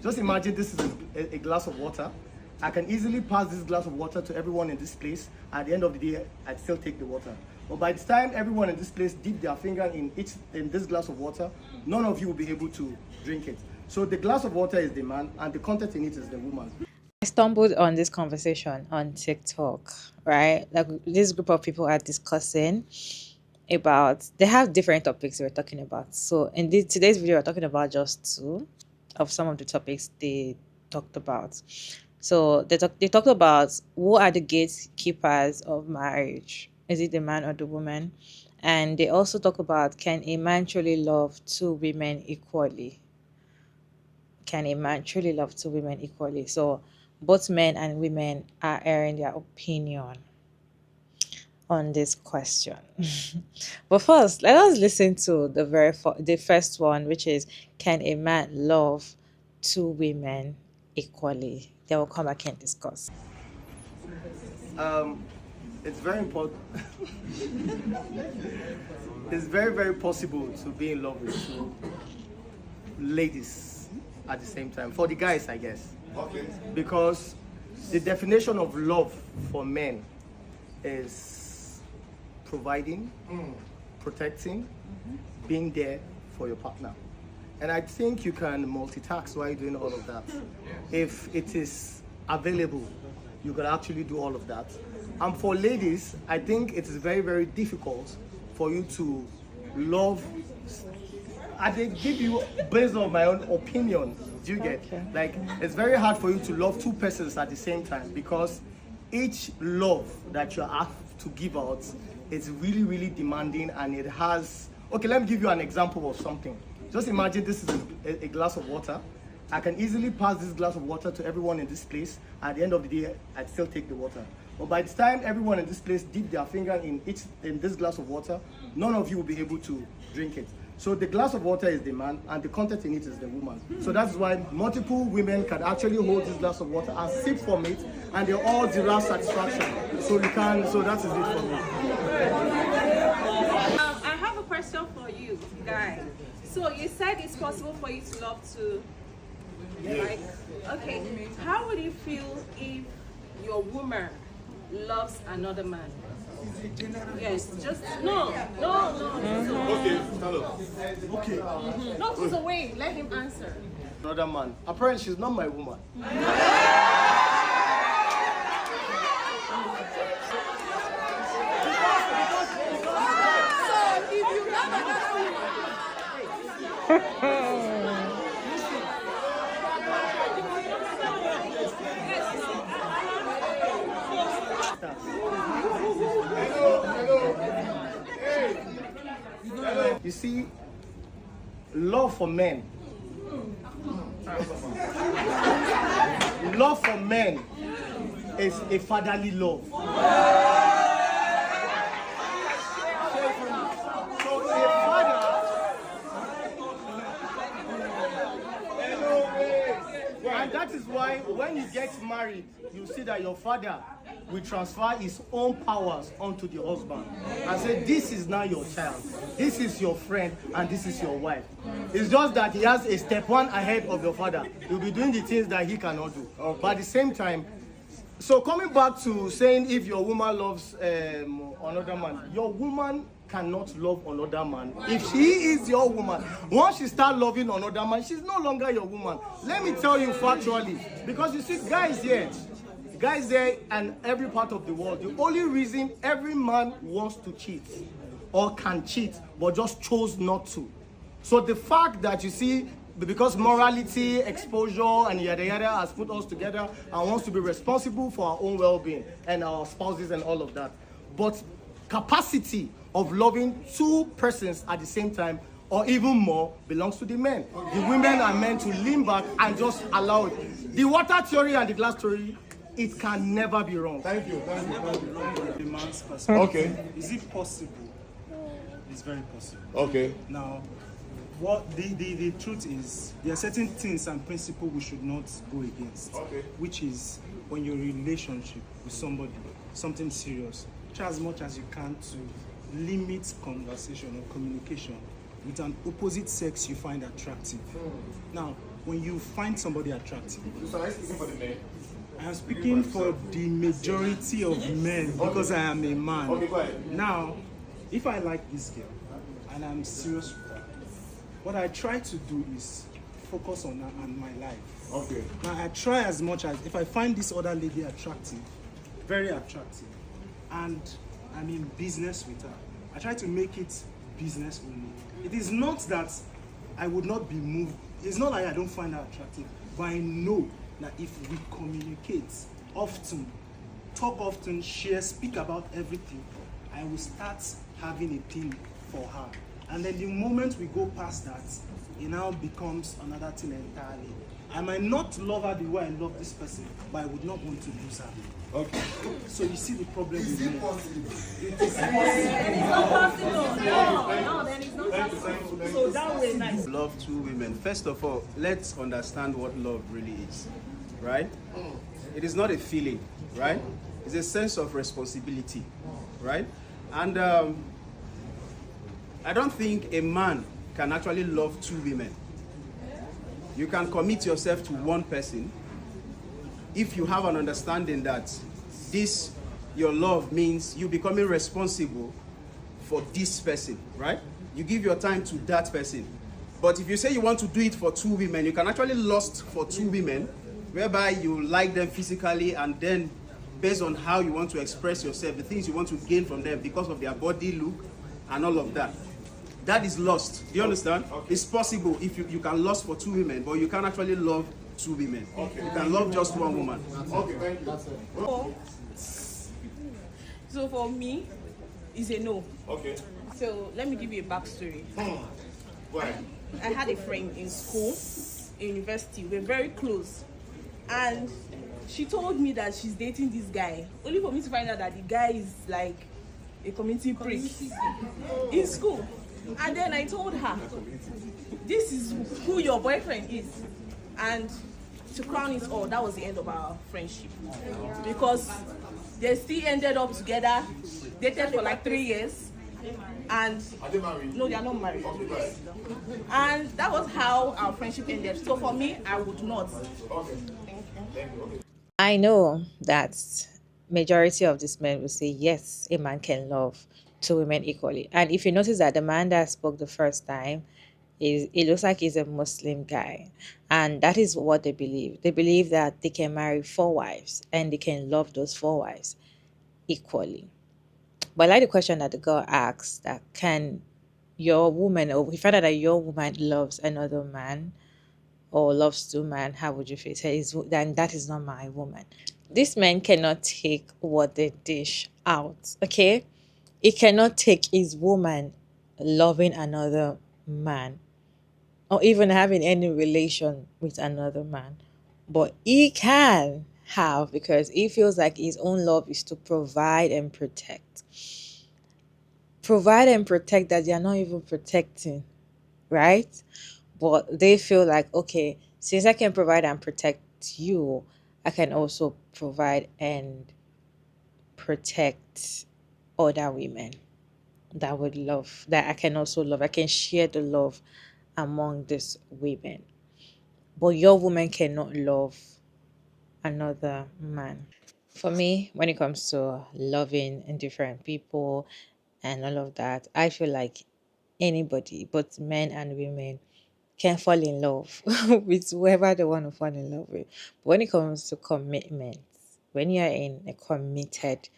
Just imagine this is a glass of water. I can easily pass this glass of water to everyone in this place. At the end of the day, I'd still take the water. But by the time everyone in this place dip their finger in this glass of water, none of you will be able to drink it. So the glass of water is the man, and the content in it is the woman. I stumbled on this conversation on TikTok, right? Like this group of people are discussing about, they have different topics we're talking about. So in today's video, we're talking about just two of some of the topics they talked about. So they talked about who are the gatekeepers of marriage. Is it the man or the woman? And they also talk about, can a man truly love two women equally? Can a man truly love two women equally? So both men and women are airing their opinion on this question. But first, let us listen to the first one, which is, can a man love two women equally? Then we'll come back and discuss. It's very important. It's very, very possible to be in love with two ladies at the same time. For the guys, I guess. Okay. Because the definition of love for men is providing, protecting, being there for your partner. And I think you can multitask while doing all of that. If it is available, you can actually do all of that. And for ladies, I think it is very, very difficult for you to love. I they give you based on my own opinion. Do you get? Okay. Like, it's very hard for you to love two persons at the same time, because each love that you have to give out is really, really demanding, and it has. Okay, let me give you an example of something. Just imagine this is a glass of water. I can easily pass this glass of water to everyone in this place. At the end of the day, I'd still take the water. But by the time everyone in this place dip their finger in this glass of water, none of you will be able to drink it. So the glass of water is the man, and the content in it is the woman. So that's why multiple women can actually hold this glass of water and sip from it, and they all derive satisfaction. So you can. So that is it for me. I have a question for you, guys. So you said it's possible for you to love two. Right? Okay. How would you feel if your woman loves another man? Yes, just no. Okay, hello. Okay. No, to the way. Let him answer. Another man. Apparently, she's not my woman. You see, love for men. Love for men is a fatherly love. So a father, and that is why when you get married, you see that your father will transfer his own powers onto the husband and say, this is now your child, this is your friend, and this is your wife. It's just that he has a step one ahead of your father. He'll be doing the things that he cannot do. Okay. But at the same time, so coming back to saying if your woman loves another man, your woman cannot love another man. If she is your woman, once she start loving another man, she's no longer your woman. Let me tell you factually, because you see, guys there and every part of the world, the only reason every man wants to cheat or can cheat but just chose not to. So the fact that you see, because morality, exposure, and yada yada has put us together and wants to be responsible for our own well-being and our spouses and all of that. But capacity of loving two persons at the same time or even more belongs to the men. The women are meant to lean back and just allow it. The water theory and the glass theory, it can never be wrong. Thank you. The man's perspective. Okay. Is it possible? It's very possible. Okay. Now, what the truth is, there are certain things and principles we should not go against. Okay. Which is when you're in a relationship with somebody, something serious, try as much as you can to limit conversation or communication with an opposite sex you find attractive. Now, when you find somebody attractive, So I speaking for the men. I am speaking for the majority of men because I am a man. Okay, go ahead. Now, if I like this girl and I'm serious with her, what I try to do is focus on her and my life. Okay. Now, I try as much as if I find this other lady attractive, very attractive, and I'm in business with her, I try to make it business only. It is not that I would not be moved. It's not like I don't find her attractive, but I know that if we communicate often, talk often, share, speak about everything, I will start having a thing for her. And then the moment we go past that, it now becomes another thing entirely. I might not love her the way I love this person, but I would not want to lose her. Okay. So you see the problem with me. Then it's not possible. No, then it's not possible. So that way, nice. Love two women. First of all, let's understand what love really is, right? It is not a feeling, right? It's a sense of responsibility, right? And I don't think a man can actually love two women. You can commit yourself to one person if you have an understanding that this, your love, means you becoming responsible for this person, right? You give your time to that person. But if you say you want to do it for two women, you can actually lust for two women, whereby you like them physically, and then based on how you want to express yourself, the things you want to gain from them because of their body look and all of that. That is lust. Do you understand? Okay. It's possible if you can lust for two women, but you can't actually love two women. Okay. You can love just one woman. Okay, thank you. So for me, it's a no. Okay. So let me give you a backstory. Go ahead. I had a friend in school, in university. We're very close, and she told me that she's dating this guy. Only for me to find out that the guy is like a community prick in school. And then I told her, this is who your boyfriend is. And to crown it all, that was the end of our friendship. Because they still ended up together, dated for like 3 years. And Are they married? no, they are not married. Okay, go ahead. And that was how our friendship ended. So for me, I would not. Okay. Thank you. Okay. I know that majority of these men will say yes, a man can love two women equally. And if you notice that the man that spoke the first time is, it looks like he's a Muslim guy, and that is what they believe. They believe that they can marry 4 wives and they can love those 4 wives equally. But I like the question that the girl asks, that can your woman, or if you find out that your woman loves another man or loves 2 men, how would you feel? Say, then that is not my woman. This man cannot take what they dish out, okay? He cannot take his woman loving another man or even having any relation with another man. But he can have, because he feels like his own love is to provide and protect. Provide and protect that they are not even protecting, right? But they feel like, okay, since I can provide and protect you, I can also provide and protect other women that would love, that I can also love. I can share the love among these women. But your woman cannot love another man. For me, when it comes to loving different people and all of that, I feel like anybody, both men and women, can fall in love with whoever they want to fall in love with. But when it comes to commitment, when you're in a committed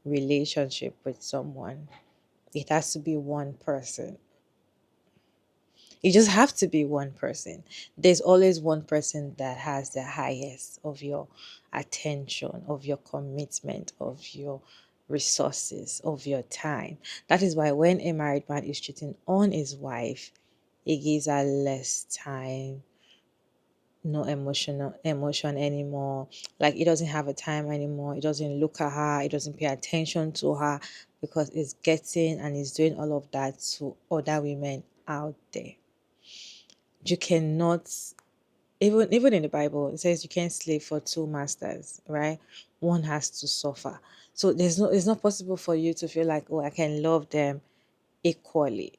relationship with someone, it has to be one person. You just have to be one person. There's always one person that has the highest of your attention, of your commitment, of your resources, of your time. That is why when a married man is cheating on his wife, he gives her less time, no emotion anymore. Like, he doesn't have a time anymore. He doesn't look at her. He doesn't pay attention to her, because he's getting and he's doing all of that to other women out there. You cannot, even in the Bible, it says you can't slave for 2 masters, right? One has to suffer. So it's not possible for you to feel like, oh, I can love them equally,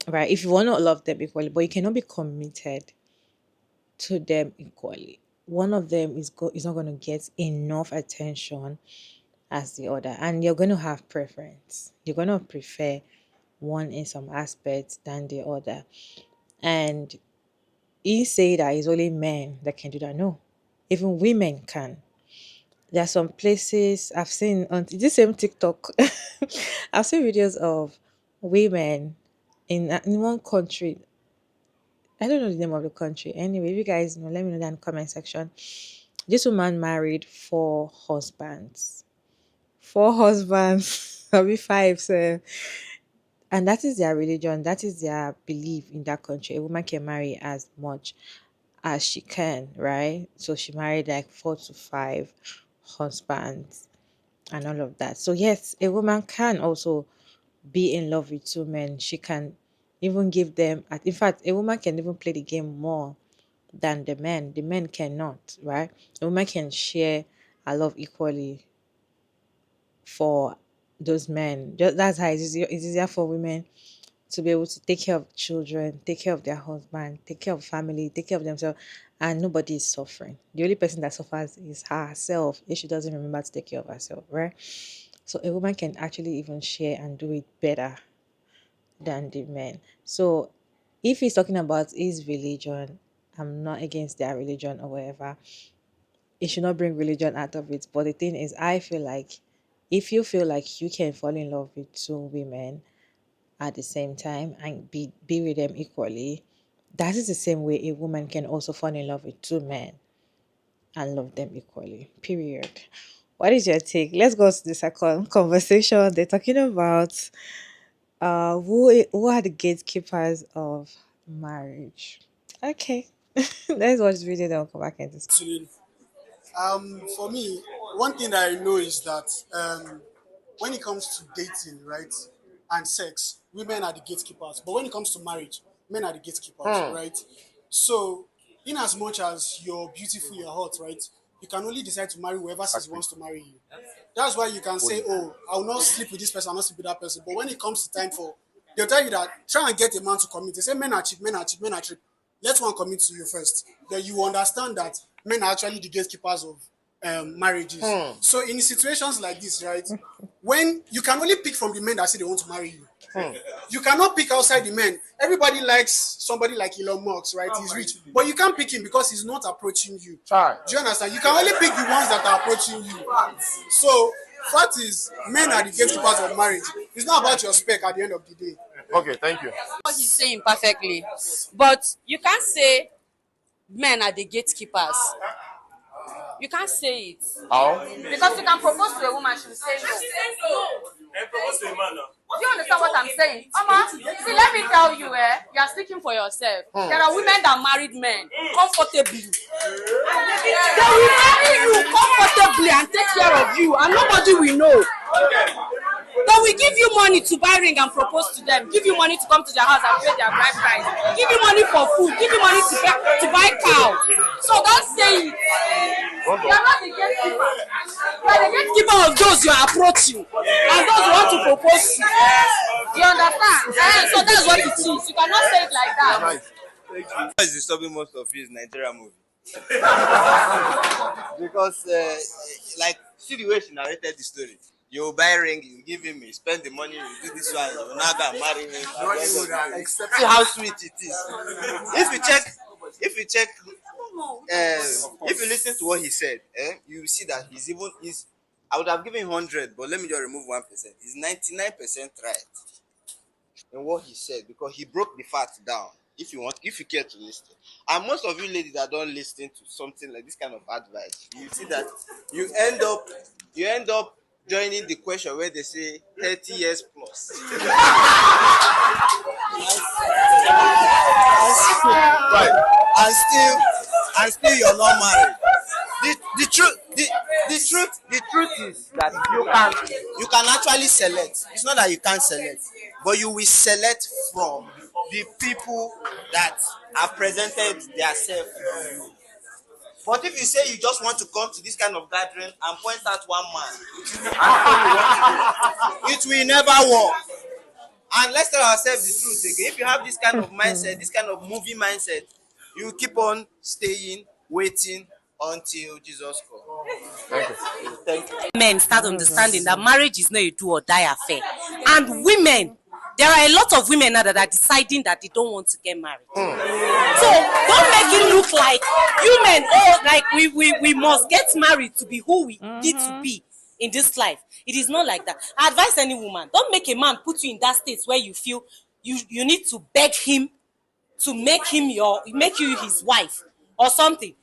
right? If you want to love them equally, but you cannot be committed to them equally. One of them is not going to get enough attention as the other, and you're going to have preference. You're going to prefer one in some aspects than the other. And he say that it's only men that can do that. No, even women can. There are some places I've seen on this same TikTok. I've seen videos of women in one country. I don't know the name of the country. Anyway, if you guys know, let me know that in the comment section. This woman married 4 husbands. 4 husbands. Maybe five. So, and that is their religion. That is their belief in that country. A woman can marry as much as she can, right? So she married like 4 to 5 husbands and all of that. So yes, a woman can also be in love with 2 men. She can even give them, in fact, a woman can even play the game more than the men. The men cannot, right? A woman can share her love equally for those men. That's how it's easier for women to be able to take care of children, take care of their husband, take care of family, take care of themselves, and nobody is suffering. The only person that suffers is herself if she doesn't remember to take care of herself, right? So a woman can actually even share and do it better than the men. So if he's talking about his religion, I'm not against their religion or whatever. It should not bring religion out of it. But the thing is, I feel like if you feel like you can fall in love with 2 women at the same time and be with them equally, that is the same way a woman can also fall in love with 2 men and love them equally. Period. What is your take? Let's go to the second conversation. They're talking about who are the gatekeepers of marriage. Okay. Let's watch the video, then we'll come back and discuss. For me, one thing that I know is that when it comes to dating, right, and sex, women are the gatekeepers. But when it comes to marriage, men are the gatekeepers, right? So, in as much as you're beautiful, you're hot, right, you can only decide to marry whoever says he wants to marry you. That's why you can say, oh, I will not sleep with this person, I'll not sleep with that person. But when it comes to time for, they'll tell you that try and get a man to commit. They say men are cheap, men are cheap, men are cheap. Let one commit to you first. Then you understand that men are actually the gatekeepers of marriages. So in situations like this, right, when you can only pick from the men that say they want to marry you. You cannot pick outside the men. Everybody likes somebody like Elon Musk, right? He's rich. But you can't pick him because he's not approaching you. Do you understand? You can only pick the ones that are approaching you. So, fact is, men are the gatekeepers of marriage. It's not about your spec at the end of the day. Okay, thank you. What he's saying perfectly. But you can't say men are the gatekeepers. You can't say it. How? Because you can propose to a woman, she will say no. And propose to a man now. Do you understand what I'm saying? Mama, see, let me tell you, you are speaking for yourself. There are women that married men comfortably. They will marry you comfortably and take care of you, and nobody will know. They will give you money to buy ring and propose to them. Give you money to come to their house and pay their bride price. Give you money for food. Give you money to buy cow. So don't say it. You are not the gatekeeper. You are the gatekeeper of those you are approaching and those you want to propose to. You understand? So that's what it is. You cannot say it like that. What is disturbing most of you is Nigeria movie. Because, like, see the way she narrated the story. You buy ring, you give him, you spend the money, you do this one, you now go and marry him. See how sweet it is. If you check, if you listen to what he said, you see that he's. I would have given 100, but let me just remove 1%. He's 99% right in what he said because he broke the fact down. If you care to listen, and most of you ladies that don't listen to something like this kind of advice, you see that you end up joining the question where they say 30 years plus. Right. And still you're not married. The truth is that you can actually select. It's not that you can't select, but you will select from the people that have presented themselves to you. But if you say you just want to come to this kind of gathering and point out one man and tell you what to do, it will never work. And let's tell ourselves the truth again. If you have this kind of mindset, this kind of movie mindset, You keep on staying, waiting until Jesus comes. Thank you. Thank you. Men start understanding that marriage is not a do or die affair. And women, there are a lot of women now that are deciding that they don't want to get married. So don't make it look like you men, like we must get married to be who we need to be in this life. It is not like that. I advise any woman, don't make a man put you in that state where you feel you need to beg him to make you his wife or something.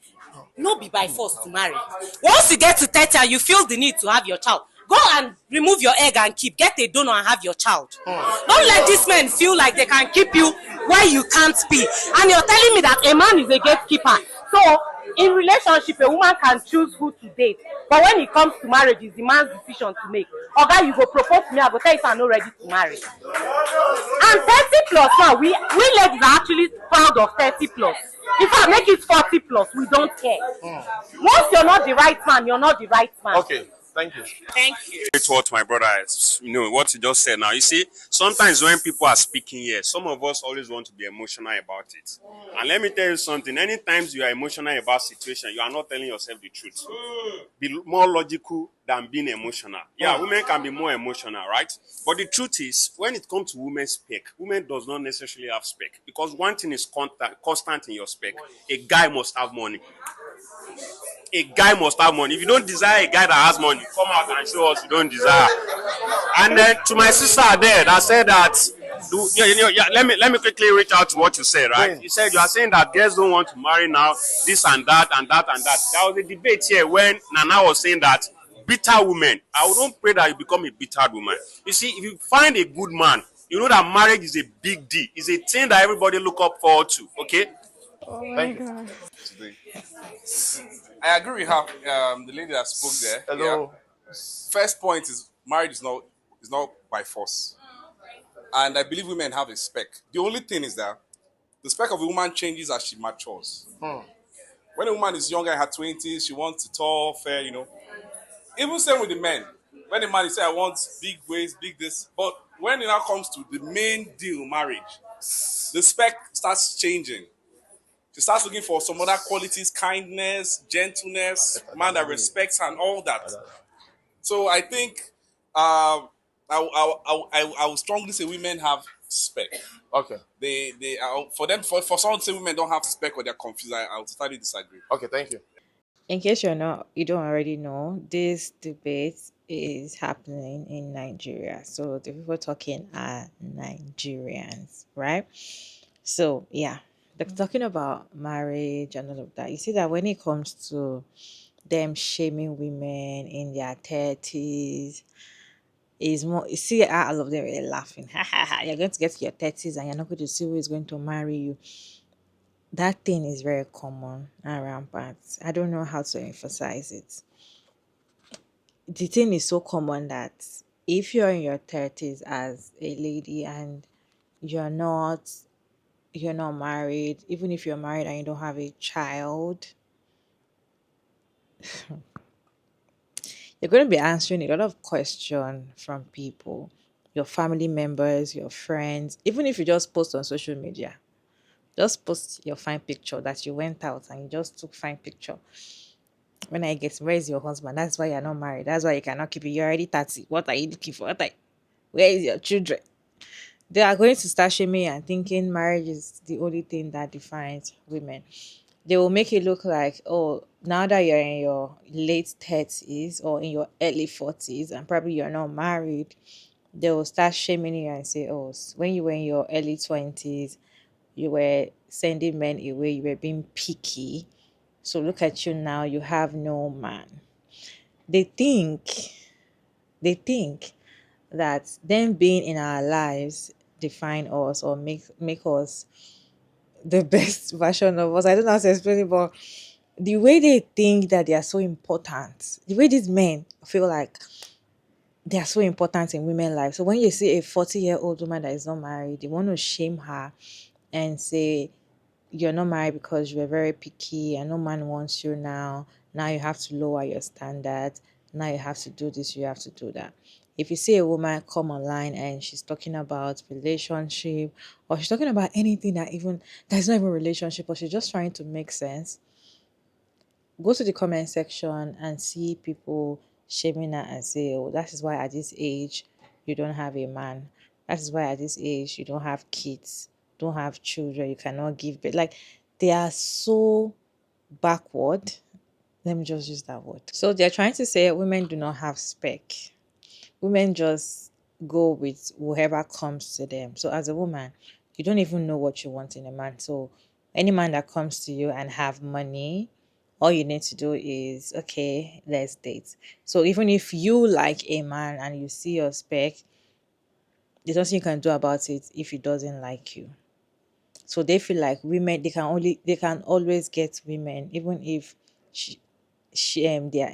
No be by force to marry. Once you get to 30 and you feel the need to have your child, go and remove your egg and get a donor and have your child. Don't let these men feel like they can keep you where you can't be. And you're telling me that a man is a gatekeeper. So in relationship, a woman can choose who to date. But when it comes to marriage, it's the man's decision to make. Okay, you go propose to me, I go tell you I'm not ready to marry. And 30 plus now, we ladies are actually proud of 30 plus. If I make it 40 plus, we don't care. Once you're not the right man, you're not the right man. Okay, thank you. Thank you. It's what my brother is, what you just said now. You see, sometimes when people are speaking here, some of us always want to be emotional about it. And let me tell you something, anytime you are emotional about situation, you are not telling yourself the truth. Be more logical than being emotional. Yeah, women can be more emotional, right? But the truth is, when it comes to women's spec, women does not necessarily have spec. Because one thing is constant in your spec. A guy must have money. A guy must have money. If you don't desire a guy that has money, come out and show us you don't desire. And then to my sister there that said that, let me quickly reach out to what you said, right? You said you are saying that girls don't want to marry now, this and that and that and that. There was a debate here when Nana was saying that bitter women. I don't pray that you become a bitter woman. You see, if you find a good man, you know that marriage is a big deal. It's a thing that everybody look up forward to. Okay. Thank you. I agree with her, the lady that spoke there. Hello. Yeah. First point is marriage is not by force. And I believe women have a spec. The only thing is that the spec of a woman changes as she matures. When a woman is younger in her 20s, she wants it tall, fair, Even same with the men. When the man is saying, I want big waist, big this. But when it now comes to the main deal, marriage, the spec starts changing. She starts looking for some other qualities, kindness, gentleness, man that respects her and all that. So I think I would strongly say women have spec. Okay. For someone to say women don't have spec or they're confused, I would totally disagree. Okay, thank you. In case you don't already know, this debate is happening in Nigeria. So the people talking are Nigerians, right? So yeah, they're talking about marriage and all of that. You see that when it comes to them shaming women in their 30s, is more, you see how all of them are laughing. You're going to get to your 30s and you're not going to see who is going to marry you. That thing is very common and rampant. I don't know how to emphasize it. The thing is so common that if you're in your 30s as a lady and you're not married, even if you're married and you don't have a child, you're going to be answering a lot of questions from people, your family members, your friends, even if you just post on social media. Just post your fine picture that you went out and you just took fine picture. When I get, where is your husband? That's why you're not married. That's why you cannot keep it. You're already 30. What are you looking for? Where is your children? They are going to start shaming and thinking marriage is the only thing that defines women. They will make it look like, oh, now that you're in your late 30s or in your early 40s and probably you're not married, they will start shaming you and say, oh, when you were in your early 20s, you were sending men away, you were being picky. So look at you now, you have no man. They think that them being in our lives define us or make us the best version of us. I don't know how to explain it, but the way they think that they are so important, the way these men feel like they are so important in women's lives. So when you see a 40-year-old woman that is not married, they want to shame her and say, you're not married because you were very picky and no man wants you now. Now you have to lower your standards. Now you have to do this, you have to do that. if you see a woman come online and she's talking about relationship, or she's talking about anything that's not even relationship, but she's just trying to make sense, go to the comment section and see people shaming her and say, oh, that is why at this age you don't have a man. That is why at this age you don't have kids, don't have children, you cannot give birth. Like, they are so backward. Let me just use that word. So they're trying to say women do not have spec. Women just go with whoever comes to them. So as a woman, you don't even know what you want in a man. So any man that comes to you and have money, all you need to do is, okay, let's date. So even if you like a man and you see your spec, there's nothing you can do about it if he doesn't like you. So they feel like women, they can always get women, even if she their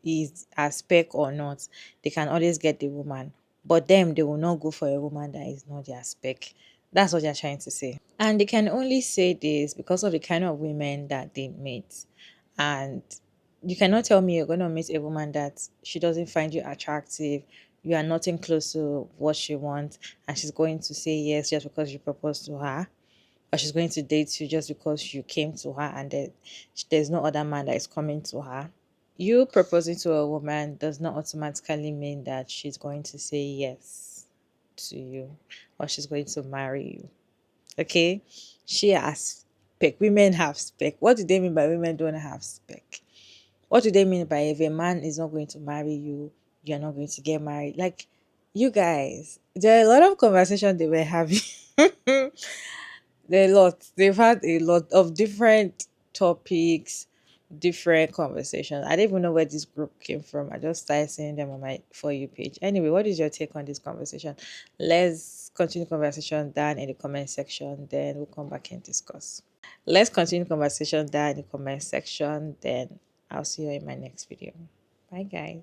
is a spec or not, they can always get the woman. But them, they will not go for a woman that is not their spec. That's what they're trying to say. And they can only say this because of the kind of women that they meet. And you cannot tell me you're going to meet a woman that she doesn't find you attractive, you are nothing close to what she wants, and she's going to say yes just because you proposed to her, or she's going to date you just because you came to her and there's no other man that is coming to her. You proposing to a woman does not automatically mean that she's going to say yes to you or she's going to marry you. Okay? She has spec. Women have spec. What do they mean by women don't have spec? What do they mean by if a man is not going to marry you, you're not going to get married? Like, you guys, there are a lot of conversations they were having. There are a lot. They've had a lot of different topics, different conversations. I don't even know where this group came from. I just started seeing them on my For You page. Anyway, what is your take on this conversation? Let's continue conversation down in the comment section. Then we'll come back and discuss. Let's continue conversation down in the comment section. Then I'll see you in my next video. Bye, guys.